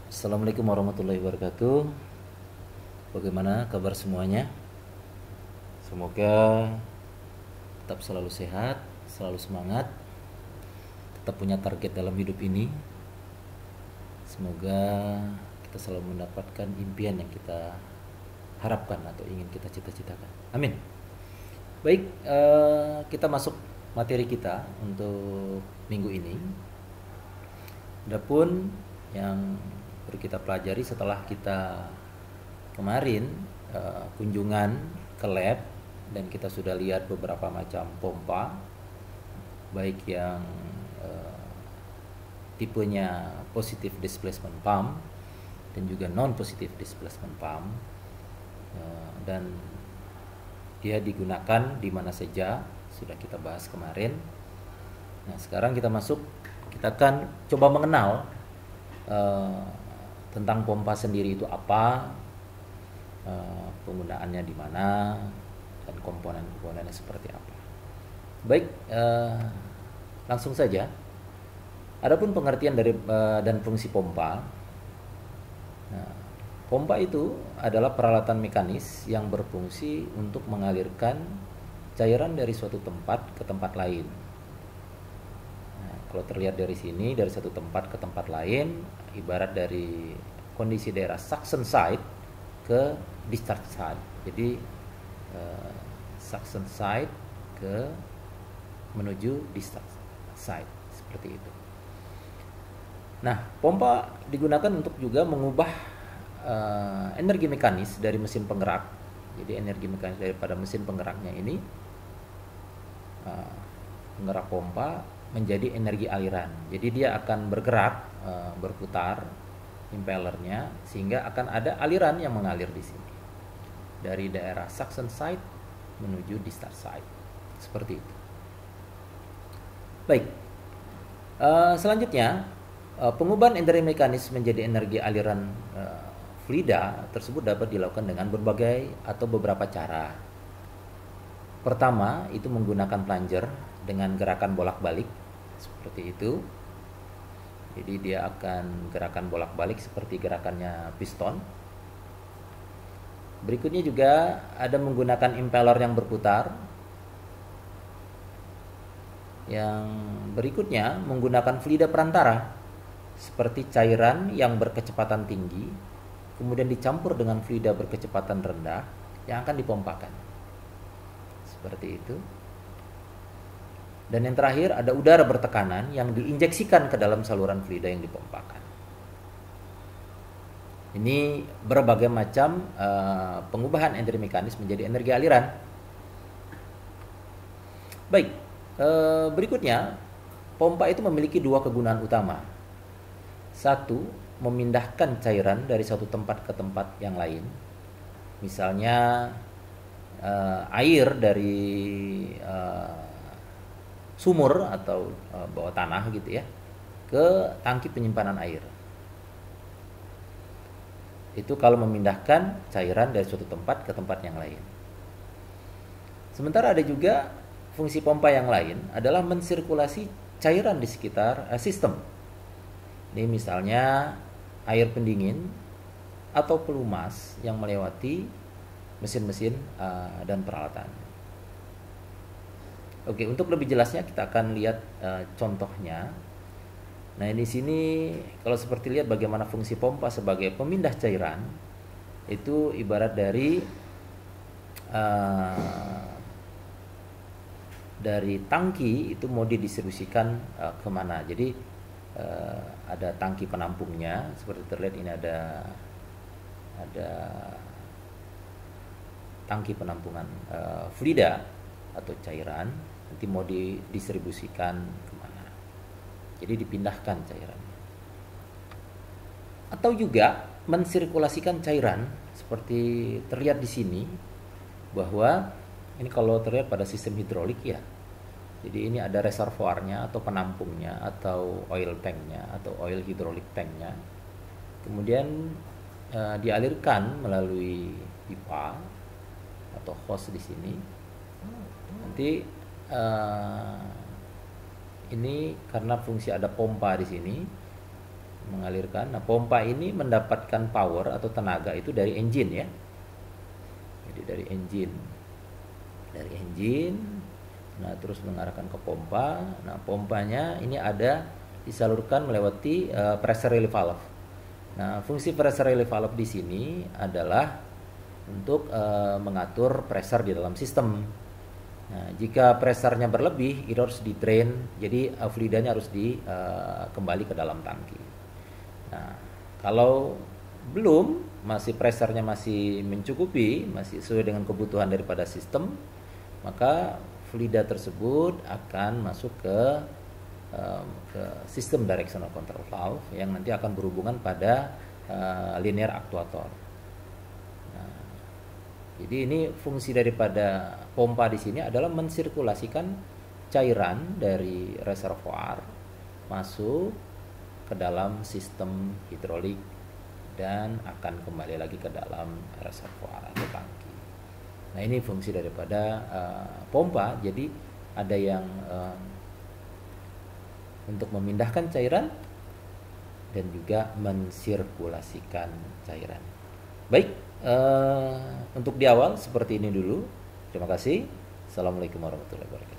Assalamualaikum warahmatullahi wabarakatuh. Bagaimana kabar semuanya? Semoga tetap selalu sehat, selalu semangat, tetap punya target dalam hidup ini. Semoga kita selalu mendapatkan impian yang kita harapkan atau ingin kita cita-citakan. Amin. Baik, kita masuk materi kita untuk minggu ini. Adapun yang perlu kita pelajari setelah kita kemarin kunjungan ke lab dan kita sudah lihat beberapa macam pompa, baik yang tipenya positive displacement pump dan juga non positive displacement pump, dan dia digunakan di mana saja, sudah kita bahas kemarin. Nah, sekarang kita akan coba mengenal tentang pompa sendiri itu apa, penggunaannya di mana, dan komponen-komponennya seperti apa. Baik, langsung saja. Adapun pengertian dari dan fungsi pompa. Nah, pompa itu adalah peralatan mekanis yang berfungsi untuk mengalirkan cairan dari suatu tempat ke tempat lain. Nah, kalau terlihat dari sini, dari satu tempat ke tempat lain, ibarat dari kondisi daerah suction side ke discharge side. Jadi suction side menuju discharge side, seperti itu. Nah, pompa digunakan untuk juga mengubah energi mekanis dari mesin penggerak. Jadi energi mekanis daripada mesin penggeraknya ini, penggerak pompa, menjadi energi aliran. Jadi dia akan bergerak, berputar impellernya, sehingga akan ada aliran yang mengalir di sini dari daerah suction side menuju discharge side, seperti itu. Baik, selanjutnya pengubahan energi mekanis menjadi energi aliran fluida tersebut dapat dilakukan dengan berbagai atau beberapa cara. Pertama, itu menggunakan plunger dengan gerakan bolak-balik seperti itu. Jadi dia akan gerakan bolak-balik seperti gerakannya piston. Berikutnya juga ada menggunakan impeller yang berputar. Yang berikutnya menggunakan fluida perantara seperti cairan yang berkecepatan tinggi kemudian dicampur dengan fluida berkecepatan rendah yang akan dipompakan, seperti itu. Dan yang terakhir ada udara bertekanan yang diinjeksikan ke dalam saluran fluida yang dipompakan. Ini berbagai macam pengubahan energi mekanis menjadi energi aliran. Baik, berikutnya pompa itu memiliki dua kegunaan utama. Satu, memindahkan cairan dari satu tempat ke tempat yang lain. Misalnya air dari sumur atau bawah tanah gitu ya, ke tangki penyimpanan air. Itu kalau memindahkan cairan dari suatu tempat ke tempat yang lain. Sementara ada juga fungsi pompa yang lain adalah mensirkulasi cairan di sekitar sistem. Ini misalnya air pendingin atau pelumas yang melewati mesin-mesin dan peralatan. Oke, untuk lebih jelasnya kita akan lihat contohnya. Nah, di sini kalau seperti lihat bagaimana fungsi pompa sebagai pemindah cairan, itu ibarat dari tangki itu mau didistribusikan kemana. Jadi ada tangki penampungnya, seperti terlihat ini ada tangki penampungan fluida atau cairan, nanti mau didistribusikan kemana, jadi dipindahkan cairannya. Atau juga mensirkulasikan cairan seperti terlihat di sini, bahwa ini kalau terlihat pada sistem hidrolik ya. Jadi ini ada reservoirnya atau penampungnya atau oil tanknya atau oil hydraulic tanknya. Kemudian dialirkan melalui pipa atau hose di sini. Nanti ini karena fungsi ada pompa di sini, mengalirkan. Nah, pompa ini mendapatkan power atau tenaga itu dari engine ya. Jadi dari engine. Nah, terus mengarahkan ke pompa. Nah, pompanya ini ada disalurkan melewati pressure relief valve. Nah, fungsi pressure relief valve di sini adalah untuk mengatur pressure di dalam sistem. Nah, jika pressure-nya berlebih, itu harus di drain, jadi fluidanya harus kembali ke dalam tangki. Nah, kalau belum, masih pressure-nya masih mencukupi, masih sesuai dengan kebutuhan daripada sistem, maka fluida tersebut akan masuk ke sistem directional control valve yang nanti akan berhubungan pada linear actuator. Nah, jadi ini fungsi daripada pompa di sini adalah mensirkulasikan cairan dari reservoir masuk ke dalam sistem hidrolik dan akan kembali lagi ke dalam reservoir atau tangki. Nah, ini fungsi daripada pompa. Jadi ada yang untuk memindahkan cairan dan juga mensirkulasikan cairan. Baik, untuk di awal seperti ini dulu. Terima kasih. Assalamualaikum warahmatullahi wabarakatuh.